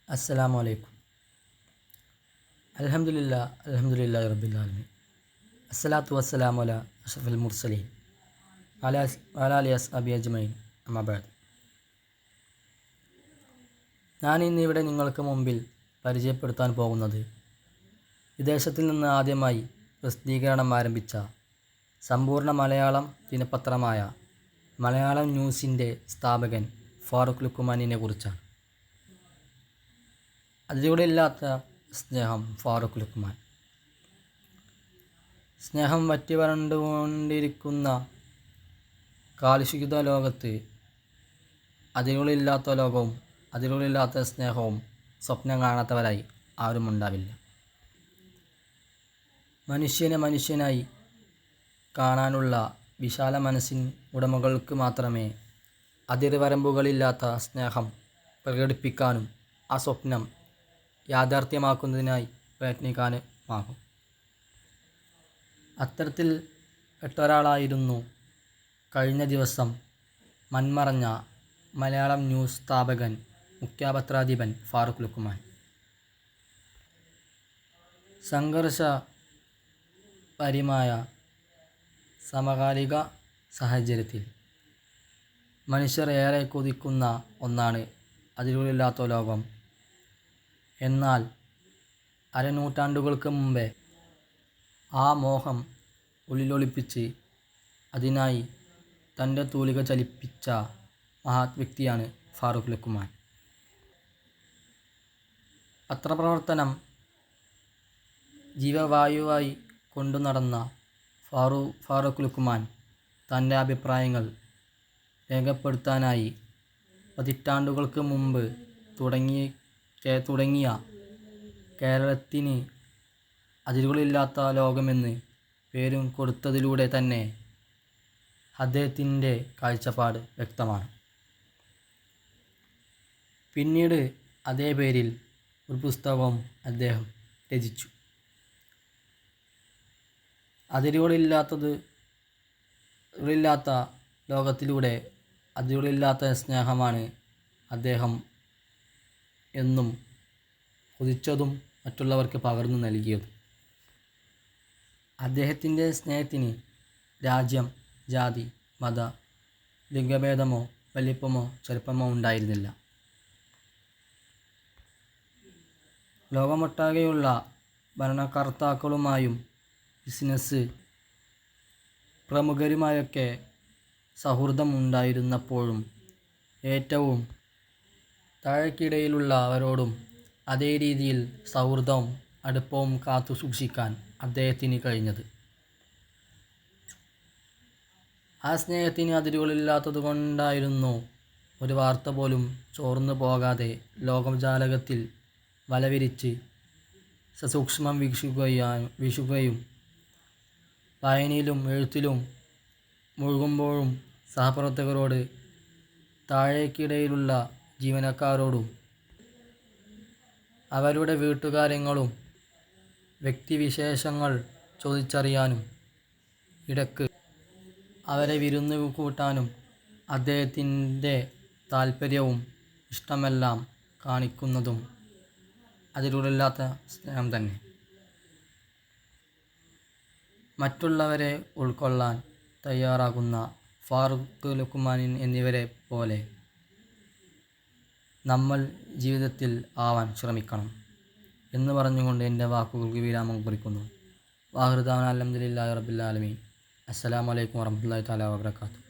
അസ്സലാമു അലൈക്കും. അൽഹംദുലില്ലാഹി റബ്ബിൽ ആലമീൻ. അസ്സലാത്തു വസ്സലാമു അലാ അഷ്റഫിൽ മുർസലീൻ അലാ ആലിഹി വസ്ഹബി അജ്മഈൻ. അമ്മാ ബഅദ്. ഞാൻ ഇന്നിവിടെ നിങ്ങൾക്ക് മുമ്പിൽ പരിചയപ്പെടുത്താൻ പോകുന്നത് വിദേശത്തിൽ നിന്ന് ആദ്യമായി പ്രസിദ്ധീകരണം ആരംഭിച്ച സമ്പൂർണ്ണ മലയാളം ദിനപത്രമായ മലയാളം ന്യൂസിൻ്റെ സ്ഥാപകൻ ഫാറൂഖ് ലുഖ്മാനിനെ കുറിച്ചാണ്. അതിലൂടെയില്ലാത്ത സ്നേഹം ഫാറൂഖ് ലുഖ്മാൻ. സ്നേഹം വറ്റി വരണ്ടുകൊണ്ടിരിക്കുന്ന കാലുഷിത ലോകത്ത് അതിലൂടെയില്ലാത്ത ലോകവും അതിലൂടെയില്ലാത്ത സ്നേഹവും സ്വപ്നം കാണാത്തവരായി ആരും ഉണ്ടാവില്ല. മനുഷ്യനെ മനുഷ്യനായി കാണാനുള്ള വിശാല മനസ്സിൻ ഉടമകൾക്ക് മാത്രമേ അതിർവരമ്പുകളില്ലാത്ത സ്നേഹം പ്രകടിപ്പിക്കാനും ആ സ്വപ്നം യാഥാർത്ഥ്യമാക്കുന്നതിനായി പ്രയത്നിക്കാനുമാകും. അത്തരത്തിൽ പെട്ടൊരാളായിരുന്നു കഴിഞ്ഞ ദിവസം മൺമറഞ്ഞ മലയാളം ന്യൂസ് സ്ഥാപകൻ മുഖ്യപത്രാധിപൻ ഫാറൂഖ് ലുഖ്മാൻ. സംഘർഷപരമായ സമകാലിക സാഹചര്യത്തിൽ മനുഷ്യർ ഏറെ കൊതിക്കുന്ന ഒന്നാണ് അതിരുകളില്ലാത്ത ലോകം. എന്നാൽ അരനൂറ്റാണ്ടുകൾക്ക് മുമ്പേ ആ മോഹം ഉള്ളിലൊളിപ്പിച്ച് അതിനായി തൻ്റെ തൂലിക ചലിപ്പിച്ച മഹത് വ്യക്തിയാണ് ഫാറൂഖ് ലുഖ്മാൻ. പത്രപ്രവർത്തനം ജീവവായുവായി കൊണ്ടു നടന്ന ഫാറൂഖ് ലുഖ്മാൻ തൻ്റെ അഭിപ്രായങ്ങൾ രേഖപ്പെടുത്താനായി പതിറ്റാണ്ടുകൾക്ക് മുമ്പ് തുടങ്ങിയ കേരളത്തിന് അതിരുകളില്ലാത്ത ലോകമെന്ന് പേരും കൊടുത്തതിലൂടെ തന്നെ അദ്ദേഹത്തിൻ്റെ കാഴ്ചപ്പാട് വ്യക്തമാണ്. പിന്നീട് അതേ പേരിൽ ഒരു പുസ്തകവും അദ്ദേഹം രചിച്ചു. അതിരുകളില്ലാത്ത ലോകത്തിലൂടെ അതിരുകളില്ലാത്ത സ്നേഹമാണ് അദ്ദേഹം എന്നും കൊതിച്ചതും മറ്റുള്ളവർക്ക് പകർന്നു നൽകിയതും. അദ്ദേഹത്തിൻ്റെ സ്നേഹത്തിന് രാജ്യം, ജാതി, മത, ലിംഗഭേദമോ വലിപ്പമോ ചെറുപ്പമോ ഉണ്ടായിരുന്നില്ല. ലോകമൊട്ടാകെയുള്ള ഭരണകർത്താക്കളുമായും ബിസിനസ് പ്രമുഖരുമായൊക്കെ സൗഹൃദം ഉണ്ടായിരുന്നപ്പോഴും ഏറ്റവും താഴേക്കിടയിലുള്ളവരോടും അതേ രീതിയിൽ സൗഹൃദവും അടുപ്പവും കാത്തു സൂക്ഷിക്കാൻ അദ്ദേഹത്തിന് കഴിഞ്ഞത് ആ സ്നേഹത്തിന് അതിരുകളില്ലാത്തതുകൊണ്ടായിരുന്നു. ഒരു വാർത്ത പോലും ചോർന്നു പോകാതെ ലോകജാലകത്തിൽ വലവിരിച്ച് സസൂക്ഷ്മം വീക്ഷിക്കുകയും വായനയിലും എഴുത്തിലും മുഴുകുമ്പോഴും സഹപ്രവർത്തകരോട്, താഴേക്കിടയിലുള്ള ജീവനക്കാരോടും അവരുടെ വീട്ടുകാര്യങ്ങളും വ്യക്തിവിശേഷങ്ങൾ ചോദിച്ചറിയാനും ഇടയ്ക്ക് അവരെ വിരുന്നു കൂട്ടാനും അദ്ദേഹത്തിൻ്റെ താല്പര്യവും ഇഷ്ടമെല്ലാം കാണിക്കുന്നതും അതിരുകളില്ലാത്ത സ്നേഹം തന്നെ. മറ്റുള്ളവരെ ഉൾക്കൊള്ളാൻ തയ്യാറാകുന്ന ഫാറൂഖ് ലുഖ്മാൻ എന്നിവരെ പോലെ നമ്മൾ ജീവിതത്തിൽ ആവാൻ ശ്രമിക്കണം എന്ന് പറഞ്ഞുകൊണ്ട് എൻ്റെ വാക്കുകൾക്ക് വിരാമം കുറിക്കുന്നു. വാഹിർ ദഅ്വാനാ അൽഹംദുലില്ലാഹി റബ്ബിൽ ആലമീൻ. അസ്സലാമു അലൈക്കും വറഹ്മത്തുള്ളാഹി തആല വബറകാതുഹു.